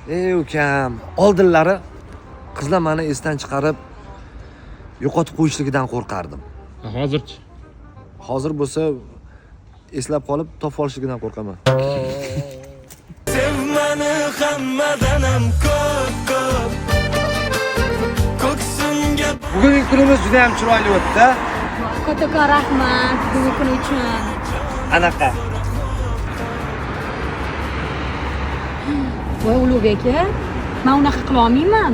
Ey ukam, oldinlari qizlar meni esdan chiqarib yo'qotib qo'yishligidan qo'rqardim. Hozirchi? Hozir bo'lsa eslab qolib topib olishligidan qo'rqaman. Sevmani hammadan ham ko'p ko'ksimga. Bugungi kunimiz juda ham chiroyli o'tdi. Kattakon rahmat bugungi kun uchun. Anaqa. Voy Ulug'bek aka, men unaqa qila olmayman.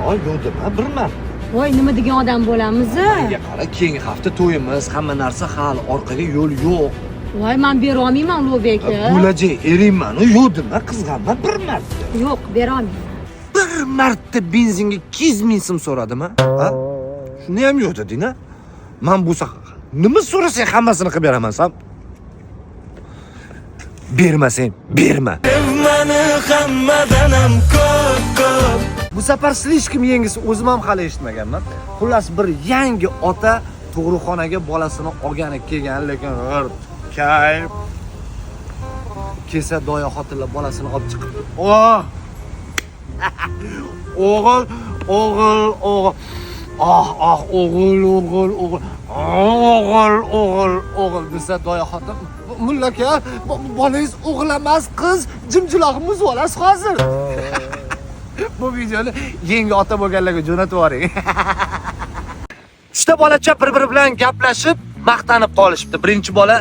Oy, yo'qdi, birman. Voy, nima degan odam bo'lamiz? Menga qara, keyingi hafta to'yimiz, hamma narsa hal, orqaga yo'l yo'q. Voy, men bera olmayman Ulug'bek aka. Bo'lajak eriyman, yo'qdim, qizg'anman bir marta. Yo'q, bera olmayman. Bir marta benzinga 200 ming so'm so'radimi? Ha? Shuni ham yo'q deding-a? Men bo'lsa nima so'rasang hammasini qilib beraman, san. Bermasang, berma. Sevmani hammadan ham ko'p. Bu safar slishkim yengisi o'zim ham hali eshitmaganman. Xullas bir yangi ota tug'ruqxonaga bolasini olgani kelgan, lekin kayf. Kesa doya xotinlar bolasini olib chiqibdi. Oh! O'g'il. O'g'il desa doya xotin. Mulla aka, bolangiz o'g'il emas, qiz, jimjiloqimiz olasiz hozir. Bu videoni yangi ota bo'lganlarga jo'natib yuboring. Uchta bolacha bir-biri bilan gaplashib, maqtanib qolishibdi. Birinchi bola: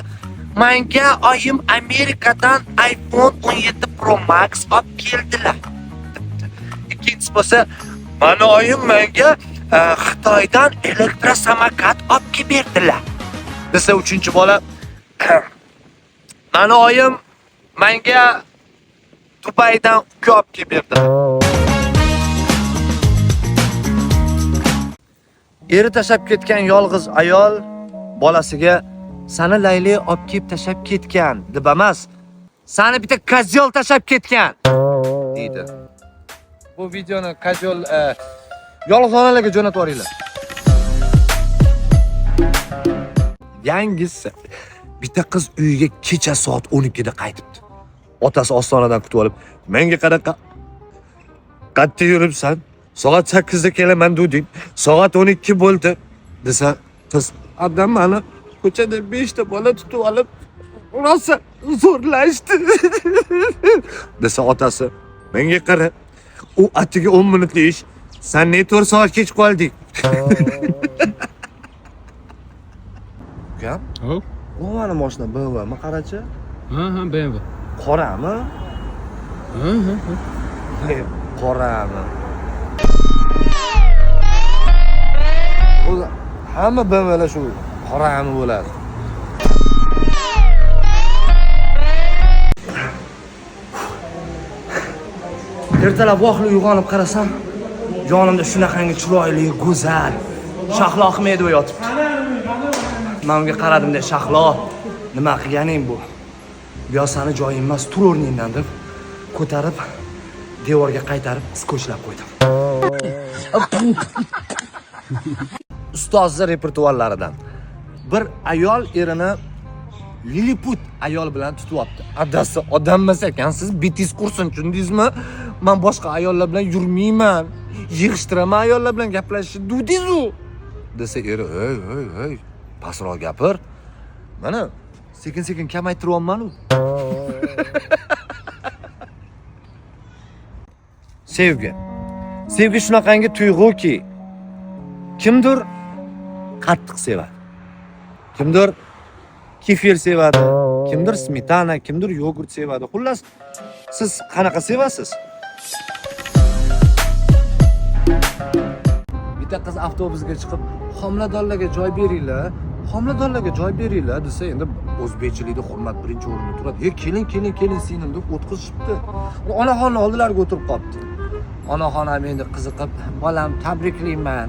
"Menga oyim Amerikadan iPhone 17 Pro Max olib keldilar." Ikkinchisi bo'lsa: "Mana oyim menga Xitoydan elektrosamokat olib kelib berdilar." Desa uchinchi bola: "Mana oyim menga Dubaydan uka olib kelib berdilar." Eri tashab ketgan yolg'iz ayol bolasiga "Sani Layli olib kelib tashab ketgan" deb emas, "Sani bitta kozyol tashab ketgan" deydi. Bu videoni kozyol yolg'iz onalarga jo'natib yuboringlar. Yangisi bitta qiz uyiga kecha soat 12 da qaytibdi. Otasi ostonadan kutib olib, "Menga qanaqa qattiq yuribsan? Soat 8 da kelaman dedim. Soat 12 bo'ldi." desa, qiz: "Adam meni ko'chada 5 ta bola tutib olib, rosa zo'rlashdi." desa otasi: "Menga qara. U atiga 10 minutli ish. Sen ne 4 soat kech qolding." Ukam? Hop. Bu mana mashina BMW, ma qarachi? Ha, BMW. Qorami? Ha. Qorami. O'zi hamma BMWlar shu qorami bo'ladi. Ertalab vaqtli uyg'onib qarasam, yonimda shunaqangi chiroyli, go'zal Shahlo Ahmedova yotibdi. Men unga qaradim-da, "Shahlo, nima qilganing bu? Bu seni joying emas, tur o'rningdan" deb ko'tarib devorga qaytarib skotchlab qo'ydim. Ustozlar repertuarlaridan bir ayol erini Liliput ayol bilan tutyapti. Adasi odammas ekan, siz betis qursin, tushundingizmi? Men boshqa ayollar bilan yurmayman. Yig'ishtiraman ayollar bilan gaplashishni dudingiz-u. Desa eri: "Ey, pastroq gapir. Mana sekin-sekin kamaytiryapman-u." Sevgi shunaqangi tuyg'uki, kimdir qattiq sevadi. Kimdir kefir sevadi, kimdir smetana, kimdir yogurt sevadi. Xullas, siz qanaqa sevasiz? Bitta qiz avtobusga chiqib, "Homiladorlarga joy beringlar, homiladorlarga joy beringlar" desa, endi o'zbekchilikda hurmat birinchi o'rinda turadi. Keling singlim deb o'tqizishibdi. Onaxonni oldilariga o'tirib qolibdi. Onaxonam endi qiziqib, "Bolam, tabriklayman.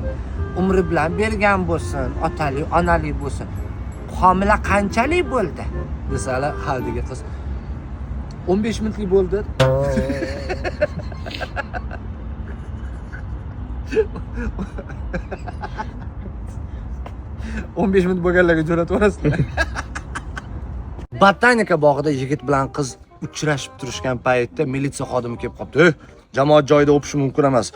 Umri bilan bergan bo'lsin, otali, onali bo'lsin. Homila qanchalik bo'ldi?" desalar, haldagi qiz: 15 minutlik bo'ldi. 15 minut bo'lganlarga jo'natib yuborasizlar. Botanika bog'ida yigit bilan qiz uchrashib turishgan paytda militsiya xodimi kelib qolibdi. Jamoat joyida o'pish mumkin emas.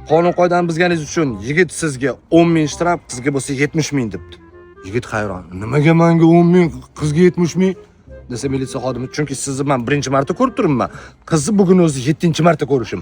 Qonun qoidani buzganingiz uchun yigit sizga 10 ming shtraf, sizga bo'lsa 70 ming debdi. Yigit hayron. Nimaga menga 10 ming, qizga 70 ming? Desa militsiya xodimi, chunki sizni men birinchi marta ko'rib turibman. Qizni bugun o'zi 7-marta ko'rishim.